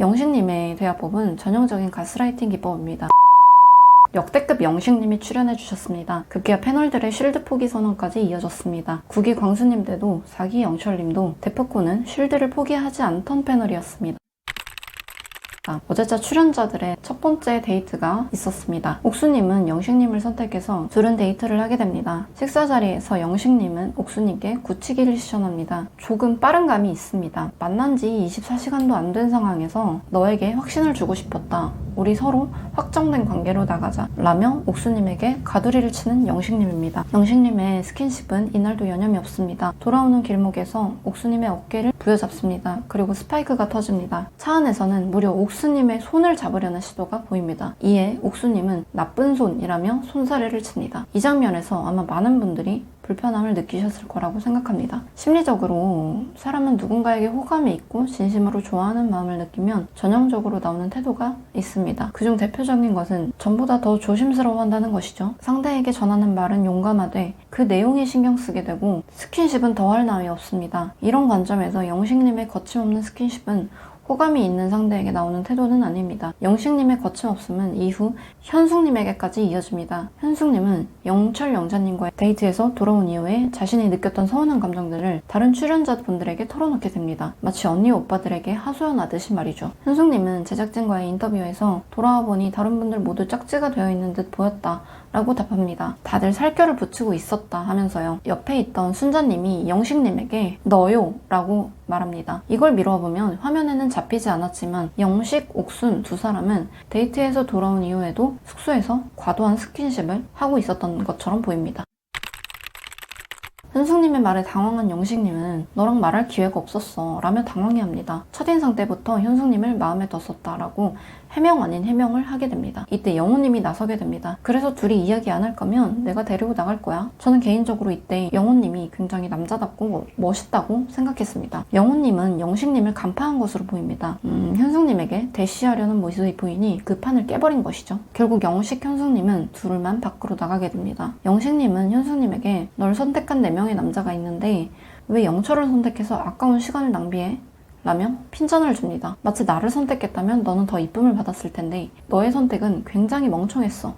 영식님의 대화법은 전형적인 가스라이팅 기법입니다. 역대급 영식님이 출연해주셨습니다. 급기야 패널들의 쉴드 포기 선언까지 이어졌습니다. 국기 광수님들도 4기 영철님도 대포코는 쉴드를 포기하지 않던 패널이었습니다. 어제자 출연자들의 첫 번째 데이트가 있었습니다. 옥수님은 영식님을 선택해서 둘은 데이트를 하게 됩니다. 식사 자리에서 영식님은 옥수님께 굳히기를 시전합니다. 조금 빠른 감이 있습니다. 만난 지 24시간도 안 된 상황에서 너에게 확신을 주고 싶었다. 우리 서로 확정된 관계로 나가자 라며 옥수님에게 가두리를 치는 영식님입니다. 영식님의 스킨십은 이날도 여념이 없습니다. 돌아오는 길목에서 옥수님의 어깨를 부여잡습니다. 그리고 스파이크가 터집니다. 차 안에서는 무려 옥수님의 손을 잡으려는 시도가 보입니다. 이에 옥수님은 나쁜 손이라며 손사래를 칩니다. 이 장면에서 아마 많은 분들이 불편함을 느끼셨을 거라고 생각합니다. 심리적으로 사람은 누군가에게 호감이 있고 진심으로 좋아하는 마음을 느끼면 전형적으로 나오는 태도가 있습니다. 그중 대표적인 것은 전보다 더 조심스러워한다는 것이죠. 상대에게 전하는 말은 용감하되 그 내용에 신경 쓰게 되고 스킨십은 더할 나위 없습니다. 이런 관점에서 영식님의 거침없는 스킨십은 호감이 있는 상대에게 나오는 태도는 아닙니다. 영식님의 거침없음은 이후 현숙님에게까지 이어집니다. 현숙님은 영철 영자님과의 데이트에서 돌아온 이후에 자신이 느꼈던 서운한 감정들을 다른 출연자분들에게 털어놓게 됩니다. 마치 언니 오빠들에게 하소연하듯이 말이죠. 현숙님은 제작진과의 인터뷰에서 돌아와 보니 다른 분들 모두 짝지가 되어 있는 듯 보였다 라고 답합니다. 다들 살결을 붙이고 있었다 하면서요. 옆에 있던 순자님이 영식님에게 너요 라고 말합니다. 이걸 미뤄보면 화면에는 잡히지 않았지만 영식, 옥순 두 사람은 데이트에서 돌아온 이후에도 숙소에서 과도한 스킨십을 하고 있었던 것처럼 보입니다. 현숙님의 말에 당황한 영식님은 너랑 말할 기회가 없었어 라며 당황해합니다. 첫인상 때부터 현숙님을 마음에 뒀었다 라고 해명 아닌 해명을 하게 됩니다. 이때 영호님이 나서게 됩니다. 그래서 둘이 이야기 안 할 거면 내가 데리고 나갈 거야. 저는 개인적으로 이때 영호님이 굉장히 남자답고 멋있다고 생각했습니다. 영호님은 영식님을 간파한 것으로 보입니다. 현숙님에게 대시하려는 모습이 보이니 그 판을 깨버린 것이죠. 결국 영식, 현숙님은 둘만 밖으로 나가게 됩니다. 영식님은 현숙님에게 널 선택한 4명의 남자가 있는데 왜 영철을 선택해서 아까운 시간을 낭비해? 라며 핀잔을 줍니다. 마치 나를 선택했다면 너는 더 이쁨을 받았을 텐데 너의 선택은 굉장히 멍청했어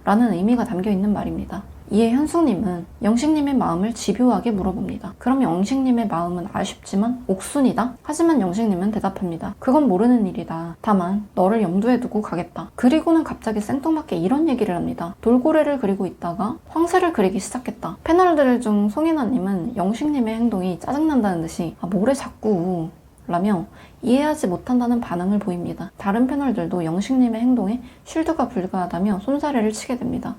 라는 의미가 담겨있는 말입니다. 이에 현숙님은 영식님의 마음을 집요하게 물어봅니다. 그럼 영식님의 마음은 아쉽지만 옥순이다? 하지만 영식님은 대답합니다. 그건 모르는 일이다. 다만 너를 염두에 두고 가겠다. 그리고는 갑자기 생뚱맞게 이런 얘기를 합니다. 돌고래를 그리고 있다가 황새를 그리기 시작했다. 패널들 중 송인아님은 영식님의 행동이 짜증난다는 듯이 뭐래 자꾸 라며 이해하지 못한다는 반응을 보입니다. 다른 패널들도 영식님의 행동에 쉴드가 불가하다며 손사래를 치게 됩니다.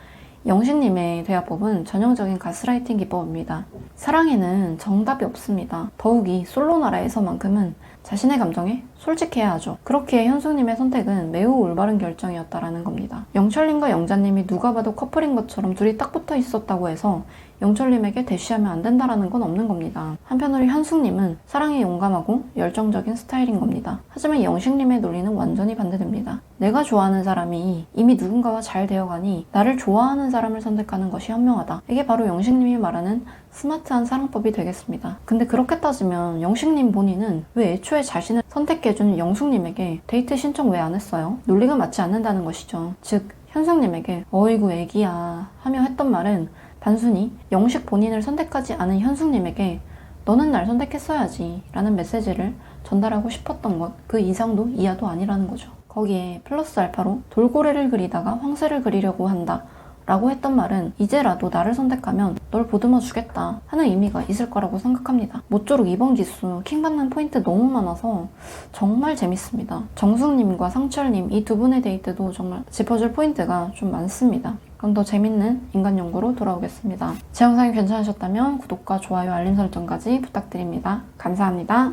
영식님의 대화법은 전형적인 가스라이팅 기법입니다. 사랑에는 정답이 없습니다. 더욱이 솔로 나라에서만큼은 자신의 감정에 솔직해야 하죠. 그렇게 현숙님의 선택은 매우 올바른 결정이었다라는 겁니다. 영철님과 영자님이 누가 봐도 커플인 것처럼 둘이 딱 붙어 있었다고 해서 영철님에게 대쉬하면 안 된다라는 건 없는 겁니다. 한편으로 현숙님은 사랑에 용감하고 열정적인 스타일인 겁니다. 하지만 영식님의 논리는 완전히 반대됩니다. 내가 좋아하는 사람이 이미 누군가와 잘 되어가니 나를 좋아하는 사람을 선택하는 것이 현명하다. 이게 바로 영식님이 말하는 스마트한 사랑법이 되겠습니다. 근데 그렇게 따지면 영식님 본인은 왜 애초에 자신을 선택해준 영숙님에게 데이트 신청 왜 안 했어요? 논리가 맞지 않는다는 것이죠. 즉 현숙님에게 어이구 애기야 하며 했던 말은 단순히 영식 본인을 선택하지 않은 현숙님에게 너는 날 선택했어야지 라는 메시지를 전달하고 싶었던 것, 그 이상도 이하도 아니라는 거죠. 거기에 플러스 알파로 돌고래를 그리다가 황새를 그리려고 한다 라고 했던 말은 이제라도 나를 선택하면 널 보듬어 주겠다 하는 의미가 있을 거라고 생각합니다. 모쪼록 이번 기수 킹받는 포인트 너무 많아서 정말 재밌습니다. 정숙님과 상철님 이 두 분의 데이트도 정말 짚어줄 포인트가 좀 많습니다. 그럼 더 재밌는 인간연구로 돌아오겠습니다. 제 영상이 괜찮으셨다면 구독과 좋아요, 알림 설정까지 부탁드립니다. 감사합니다.